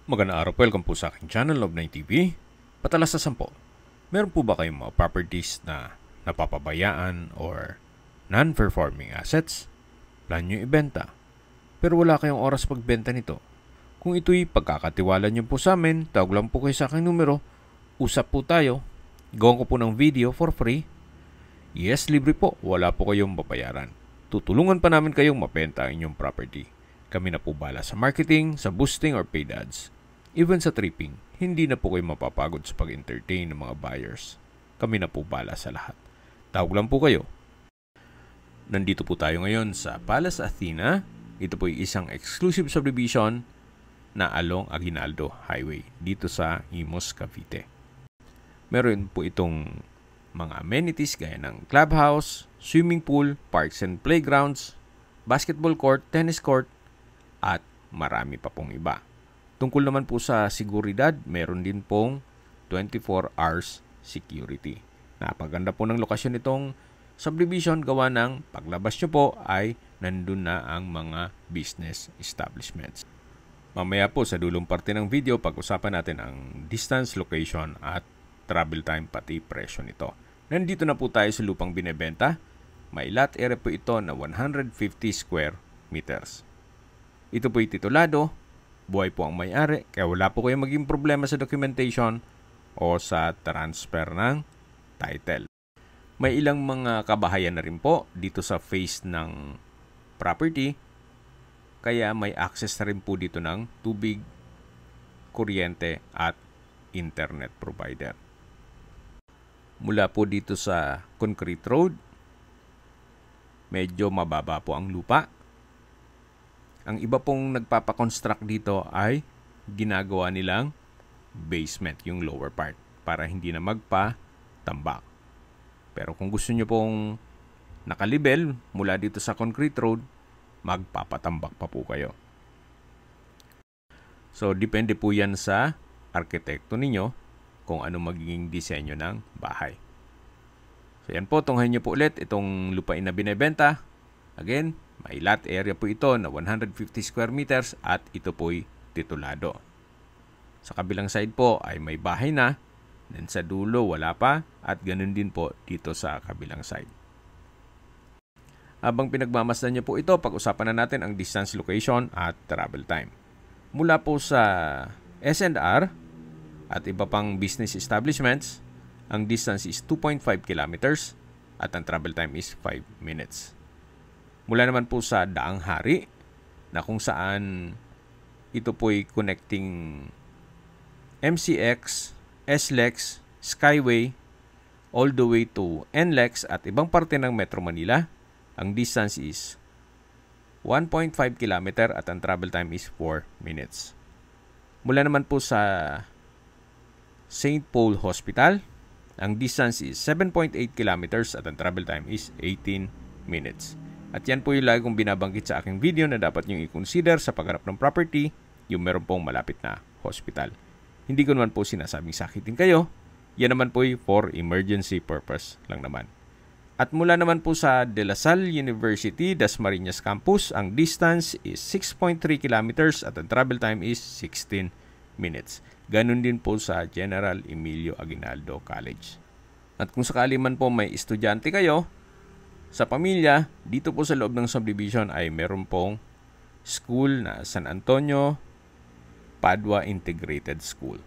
Magandang araw po, welcome po sa aking channel, Love9 TV. Patalas sa 10. Meron po ba kayong mga properties na napapabayaan or non-performing assets? Plan nyo ibenta, pero wala kayong oras pagbenta nito. Kung ito'y pagkakatiwala nyo po sa amin, tawag lang po kayo sa aking numero, usap po tayo, gawin ko po ng video for free. Yes, libre po, wala po kayong babayaran. Tutulungan pa namin kayong mabenta ang inyong property. Kami na po bala sa marketing, sa boosting or paid ads. Even sa tripping, hindi na po kayo mapapagod sa pag-entertain ng mga buyers. Kami na po bala sa lahat. Tawag lang po kayo. Nandito po tayo ngayon sa Palace Athena. Ito po ay isang exclusive subdivision na along Aguinaldo Highway dito sa Imus, Cavite. Meron po itong mga amenities gaya ng clubhouse, swimming pool, parks and playgrounds, basketball court, tennis court, at marami pa pong iba. Tungkol naman po sa seguridad, meron din pong 24 hours security. Napaganda po ng lokasyon nitong subdivision gawa ng paglabas nyo po ay nandun na ang mga business establishments. Mamaya po sa dulong parte ng video, pag-usapan natin ang distance, location at travel time pati presyo nito. Nandito na po tayo sa lupang binebenta. May lot area po ito na 150 square meters. Ito po ay titulado. Buhay po ang may-ari, kaya wala po kayong maging problema sa documentation o sa transfer ng title. May ilang mga kabahayan na rin po dito sa face ng property, kaya may access na rin po dito ng tubig, kuryente at internet provider. Mula po dito sa concrete road, medyo mababa po ang lupa. Ang iba pong nagpapakonstruct dito ay ginagawa nilang basement, yung lower part, para hindi na magpa-tambak. Pero kung gusto nyo pong nakalibel mula dito sa concrete road, magpapatambak pa po kayo. So, depende po yan sa arkitekto ninyo kung ano magiging disenyo ng bahay. So, yan po, tunghayin nyo po ulit itong lupain na binebenta. Again, may lot area po ito na 150 square meters at ito po'y titulado. Sa kabilang side po ay may bahay na, then sa dulo wala pa, at ganun din po dito sa kabilang side. Habang pinagmamasdan nyo po ito, pag-usapan na natin ang distance, location at travel time. Mula po sa S&R at iba pang business establishments, ang distance is 2.5 kilometers at ang travel time is 5 minutes. Mula naman po sa Daang Hari, na kung saan ito po'y connecting MCX, SLEX, Skyway, all the way to NLEX at ibang parte ng Metro Manila, ang distance is 1.5 km at ang travel time is 4 minutes. Mula naman po sa St. Paul Hospital, ang distance is 7.8 kilometers at ang travel time is 18 minutes. At yan po yung lagi kong binabanggit sa aking video na dapat nyo i-consider sa pagharap ng property, yung meron pong malapit na hospital. Hindi ko naman po sinasabing sakitin kayo. Yan naman po yung for emergency purpose lang naman. At mula naman po sa De La Salle University, Dasmariñas Campus, ang distance is 6.3 kilometers at ang travel time is 16 minutes. Ganun din po sa General Emilio Aguinaldo College. At kung sakali man po may estudyante kayo, sa pamilya, dito po sa loob ng subdivision ay meron pong school na San Antonio Padua Integrated School.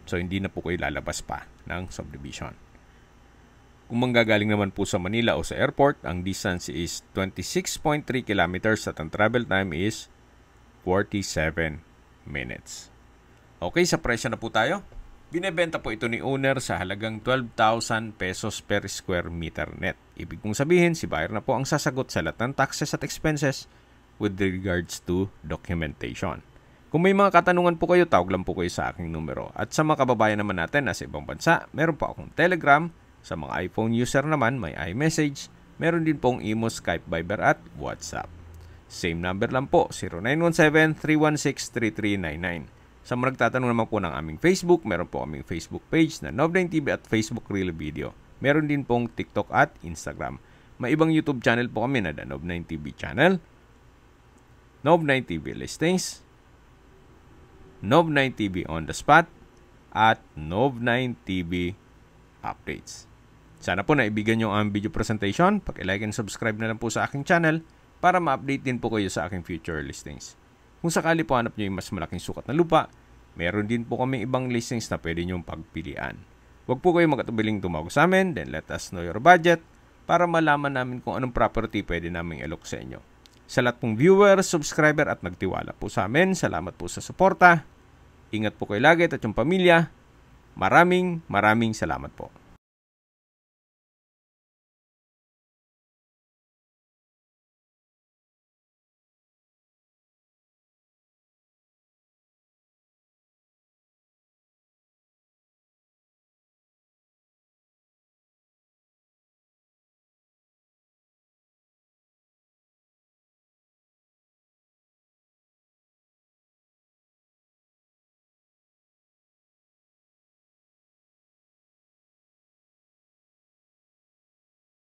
So, hindi na po kayo lalabas pa ng subdivision. Kung manggagaling naman po sa Manila o sa airport, ang distance is 26.3 kilometers at ang travel time is 47 minutes. Okay, sa presyo na po tayo. Binebenta po ito ni owner sa halagang 12,000 pesos per square meter net. Ibig kong sabihin, si buyer na po ang sasagot sa lahat ng taxes at expenses with regards to documentation. Kung may mga katanungan po kayo, tawag lang po kayo sa aking numero. At sa mga kababayan naman natin na sa ibang bansa, meron po akong Telegram. Sa mga iPhone user naman, may iMessage. Meron din pong Imo, Skype, Viber at WhatsApp. Same number lang po, 0917-316-3399. Sa mga nagtatanong naman po ng aming Facebook, meron po aming Facebook page na Love9 TV at Facebook Reel Video. Meron din pong TikTok at Instagram. May ibang YouTube channel po kami na The Love9 TV channel, Love9 TV Listings, Nov9TV on the spot, at Nov9TV updates. Sana po naibigan nyo ang video presentation. Paki-like and subscribe na lang po sa aking channel para ma-update din po kayo sa aking future listings. Kung sakali po hanap nyo yung mas malaking sukat na lupa, meron din po kami ibang listings na pwede nyong pagpilian. Huwag po kayo magkatubiling tumawag sa amin, then let us know your budget para malaman namin kung anong property pwede naming alok sa inyo. Sa lahat pong viewers, subscriber at nagtiwala po sa amin, salamat po sa suporta. Ingat po kayo lagi at yung pamilya. Maraming salamat po.